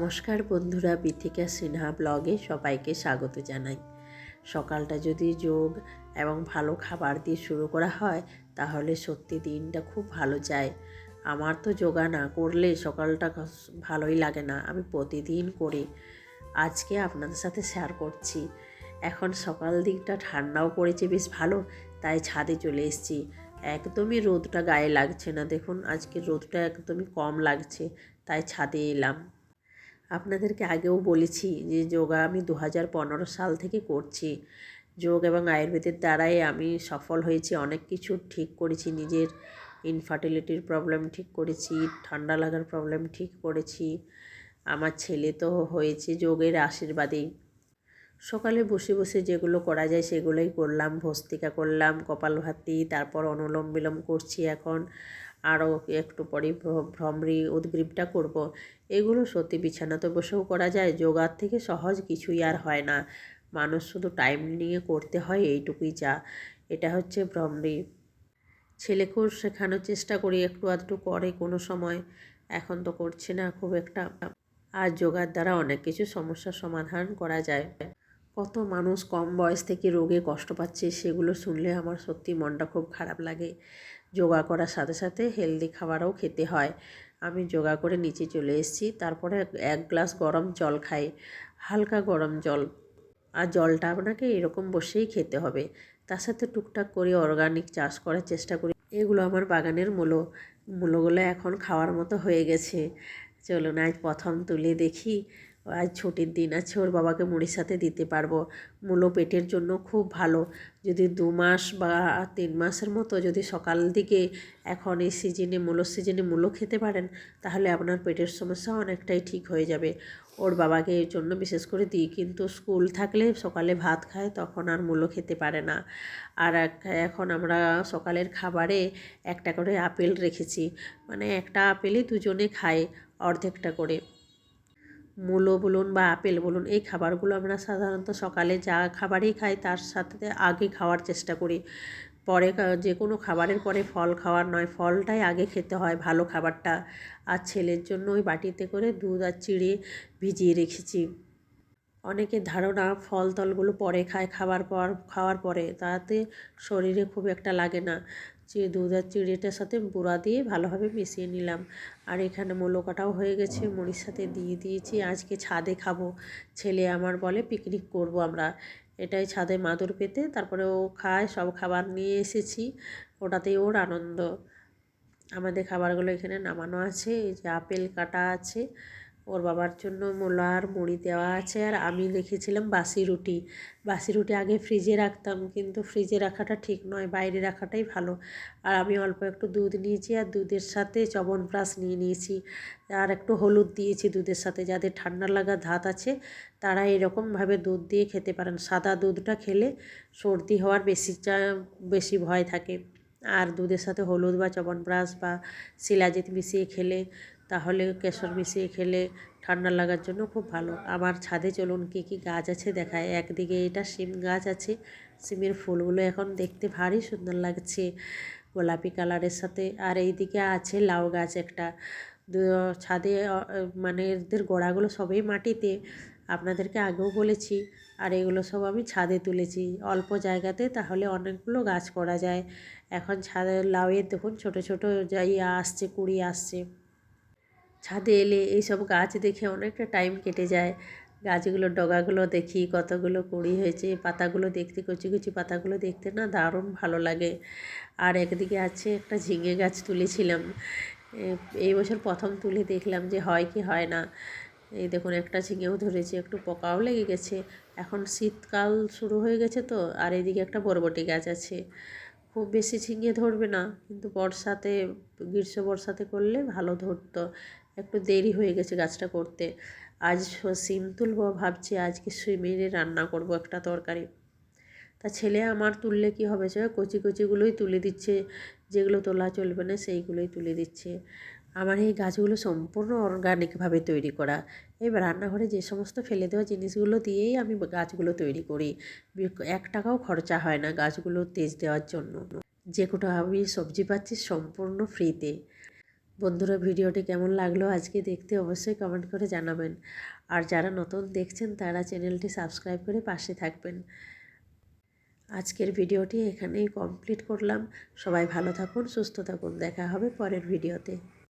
নমস্কার বন্ধুরা, বিথিকা সিনহা ব্লগে সবাইকে স্বাগত জানাই। সকালটা যদি যোগ এবং ভালো খাবার দিয়ে শুরু করা হয় তাহলে সত্যি দিনটা খুব ভালো যায়। আমার তো যোগা না করলে সকালটা ভালোই লাগে না, আমি প্রতিদিন করি। আজকে আপনাদের সাথে শেয়ার করছি। এখন সকাল দিকটা ঠান্ডাও পড়েছে বেশ ভালো, তাই ছাদে চলে এসেছি। একদমই রোদটা গায়ে লাগছে না, দেখুন আজকের রোদটা একদমই কম লাগছে, তাই ছাদে এলাম। আপনাদেরকে আগেও বলেছি যে যোগা আমি 2015 সাল থেকে করছি। যোগ এবং আয়ুর্বেদের দ্বারাই আমি সফল হয়েছি, অনেক কিছু ঠিক করেছি। নিজের ইনফার্টিলিটির প্রবলেম ঠিক করেছি, ঠান্ডা লাগার প্রবলেম ঠিক করেছি। আমার ছেলে তো হয়েছে যোগের আশীর্বাদেই। সকালে বসে বসে যেগুলো করা যায় সেগুলোই করলাম। ভস্ত্রিকা করলাম, কপালভাতি, তারপর অনুলোম বিলোম করছি। এখন আরও একটু পরেই ভ্রমরি উদ্গ্রীবটা করব। এগুলো সত্যি বিছানাতে বসেও করা যায়, যোগার থেকে সহজ কিছুই আর হয় না। মানুষ শুধু টাইম নিয়ে করতে হয়, এইটুকুই যা। এটা হচ্ছে ভ্রমরি। ছেলেকেও শেখানোর চেষ্টা করি, একটু আধটু করে কোনো সময়, এখন তো করছে না খুব একটা। আর যোগার দ্বারা অনেক কিছু সমস্যার সমাধান করা যায়। কত মানুষ কম বয়স থেকে রোগে কষ্ট পাচ্ছে, সেগুলো শুনলে আমার সত্যি মনটা খুব খারাপ লাগে। যোগা করার সাথে সাথে হেলদি খাবারও খেতে হয়। আমি যোগা করে নিচে চলে এসেছি, তারপরে 1 গ্লাস গরম জল খাই, হালকা গরম জল। আর জলটা আপনাকে এরকম বসেই খেতে হবে। তার সাথে টুকটাক করে অর্গানিক চাষ করার চেষ্টা করি। এগুলো আমার বাগানের মূলোগুলো এখন খাওয়ার মতো হয়ে গেছে। চলুন আজ প্রথম তুলে দেখি। আজ ছুটির দিন আছে, ওর বাবাকে মুড়ির সাথে দিতে পারবো। মূলো পেটের জন্য খুব ভালো। যদি 2 মাস বা 3 মাসের মতো যদি সকাল দিকে এখন এই সিজনে মূলোর সিজনে মূলো খেতে পারেন, তাহলে আপনার পেটের সমস্যা অনেকটাই ঠিক হয়ে যাবে। ওর বাবাকে এর জন্য বিশেষ করে দিই, কিন্তু স্কুল থাকলে সকালে ভাত খায়, তখন আর মূলো খেতে পারে না। আর এখন আমরা সকালের খাবারে একটা করে আপেল রেখেছি, মানে একটা আপেলই দুজনে খাই, অর্ধেকটা করে। মূলো বলুন বা আপেল বলুন, এই খাবারগুলো আমরা সাধারণত সকালে যা খাবারই খাই তার সাথে আগে খাওয়ার চেষ্টা করি। পরে যে কোনো খাবারের পরে ফল খাওয়ার নয়, ফলটাই আগে খেতে হয়, ভালো খাবারটা। আর ছেলের জন্য ওই বাটিতে করে দুধ আর চিড়ে ভিজিয়ে রেখেছি। অনেকের ধারণা ফল তলগুলো পরে খায়, খাওয়ার পরে, তাতে শরীরে খুব একটা লাগে না। যে দুধ আর চিড়েটার সাথে গুঁড়া দিয়ে ভালোভাবে মিশিয়ে নিলাম। আর এখানে মূলো কাটাও হয়ে গেছে, মুড়ির সাথে দিয়ে দিয়েছি। আজকে ছাদে খাবো। ছেলে আমার বলে পিকনিক করব আমরা, এটাই ছাদে মাদুর পেতে, তারপরে ও খায়। সব খাবার নিয়ে এসেছি, ওটাতেই ওর আনন্দ। আমাদের খাবারগুলো এখানে নামানো আছে, এই যে আপেল কাটা আছে, ওর বাবার জন্য মূলা আর মুড়ি দেওয়া আছে। আর আমি রেখেছিলাম বাসি রুটি। বাসি রুটি আগে ফ্রিজে রাখতাম, কিন্তু ফ্রিজে রাখাটা ঠিক নয়, বাইরে রাখাটাই ভালো। আর আমি অল্প একটু দুধ নিয়েছি, আর দুধের সাথে চ্যবনপ্রাশ নিয়ে নিয়েছি, আর একটু হলুদ দিয়েছি দুধের সাথে। যাদের ঠান্ডা লাগা ধাত আছে তারা এরকমভাবে দুধ দিয়ে খেতে পারেন। সাদা দুধটা খেলে সর্দি হওয়ার বেশি ভয় থাকে। আর দুধের সাথে হলুদ বা চ্যবনপ্রাশ বা শিলাজিৎ মিশিয়ে খেলে, তাহলে কেশর মিশিয়ে খেলে ঠান্ডা লাগার জন্য খুব ভালো। আমার ছাদে চলুন কী কী গাছ আছে দেখায়। একদিকে এটা শিম গাছ আছে, শিমের ফুলগুলো এখন দেখতে ভারী সুন্দর লাগছে গোলাপি কালারের সাথে। আর এইদিকে আছে লাউ গাছ একটা। ছাদে মানে এদের গোড়াগুলো সবই মাটিতে, আপনাদেরকে আগেও বলেছি। আর এগুলো সব আমি ছাদে তুলেছি অল্প জায়গাতে, তাহলে অনেকগুলো গাছ করা যায়। এখন ছাদে লাউয়ের দেখুন ছোট ছোট যাই আসছে, কুড়ি আসছে। ছাদে এলে এইসব গাছ দেখে অনেকটা টাইম কেটে যায়। গাছগুলোর ডগাগুলো দেখি কতগুলো কুড়ি হয়েছে, পাতাগুলো দেখতে, কচি কচি পাতাগুলো দেখতে না দারুণ ভালো লাগে। আর একদিকে আছে একটা ঝিঙে গাছ তুলেছিলাম, এই বছর প্রথম তুলে দেখলাম যে হয় কি হয় না। এই দেখুন একটা ঝিঙেও ধরেছে, একটু পোকাও লেগে গেছে। এখন শীতকাল শুরু হয়ে গেছে তো। আর এইদিকে একটা বরবটি গাছ আছে। খুব বেশি ঝিঙে ধরবে না, কিন্তু গ্রীষ্ম বর্ষাতে করলে ভালো ধরতো। একটু দেরি হয়ে গেছে গাছটা করতে। আজ শিম তুলবো ভাবছি, আজকে শিমের রান্না করব একটা তরকারি। তা ছেলে আমার তুললে কি হবে, সে কচি কচিগুলোই তুলে দিচ্ছে, যেগুলো তোলা চলবে না সেইগুলোই তুলে দিচ্ছে। আমার এই গাছগুলো সম্পূর্ণ অর্গানিকভাবে তৈরি করা। এই রান্নাঘরে যে সমস্ত ফেলে দেওয়া জিনিসগুলো দিয়েই আমি গাছগুলো তৈরি করি। 1 টাকাও খরচা হয় না গাছগুলো তেজ দেওয়ার জন্য। যে কোটা আমি সবজি পাচ্ছি সম্পূর্ণ ফ্রিতে। বন্ধুরা, ভিডিওটি কেমন লাগলো আজকে দেখতে অবশ্যই কমেন্ট করে জানাবেন। আর যারা নতুন দেখছেন তারা চ্যানেলটি সাবস্ক্রাইব করে পাশে থাকবেন। আজকের ভিডিওটি এখানেই কমপ্লিট করলাম। সবাই ভালো থাকুন, সুস্থ থাকুন। দেখা হবে পরের ভিডিওতে।